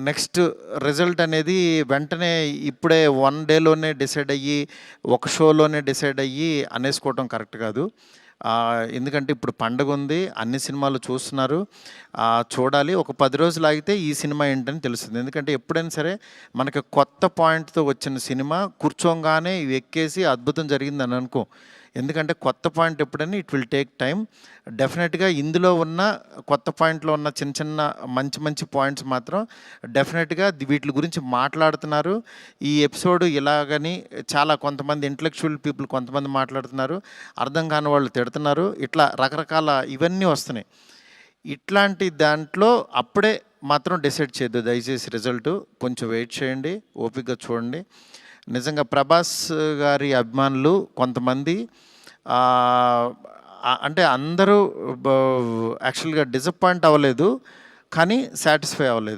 Next result అనేది వెంటనే ఇప్పుడే 1 డేలోనే డిసైడ్ అయ్యి, ఒక షోలోనే డిసైడ్ అయ్యి అనేసుకోవటం కరెక్ట్ కాదు. ఎందుకంటే ఇప్పుడు పండగుంది, అన్ని సినిమాలు చూస్తున్నారు. చూడాలి. ఒక 10 రోజులు ఆగితే ఈ సినిమా ఏంటని తెలుస్తుంది. ఎందుకంటే ఎప్పుడైనా సరే మనకి కొత్త పాయింట్‌తో వచ్చిన సినిమా కూర్చోంగానే ఇవి ఎక్కేసి అద్భుతం జరిగిందని అనుకోం. ఎందుకంటే కొత్త పాయింట్ ఎప్పుడైనా ఇట్ విల్ టేక్ టైం. డెఫినెట్‌గా ఇందులో ఉన్న కొత్త పాయింట్‌లో ఉన్న చిన్న చిన్న మంచి మంచి పాయింట్స్ మాత్రం డెఫినెట్‌గా వీటి గురించి మాట్లాడుతున్నారు. ఈ ఎపిసోడ్ ఇలాగని చాలా కొంతమంది ఇంటలెక్చువల్ పీపుల్ కొంతమంది మాట్లాడుతున్నారు. అర్థం కాని వాళ్ళు తిడుతున్నారు. ఇట్లా రకరకాల ఇవన్నీ వస్తున్నాయి. ఇట్లాంటి దాంట్లో అప్పుడే మాత్రం డిసైడ్ చేయొద్దు దయచేసి రిజల్టు. కొంచెం వెయిట్ చేయండి, ఓపికగా చూడండి. నిజంగా ప్రభాస్ గారి అభిమానులు కొంతమంది అంటే అందరూ యాక్చువల్గా డిసప్పాయింట్ అవ్వలేదు, కానీ సాటిస్ఫై అవ్వలేదు.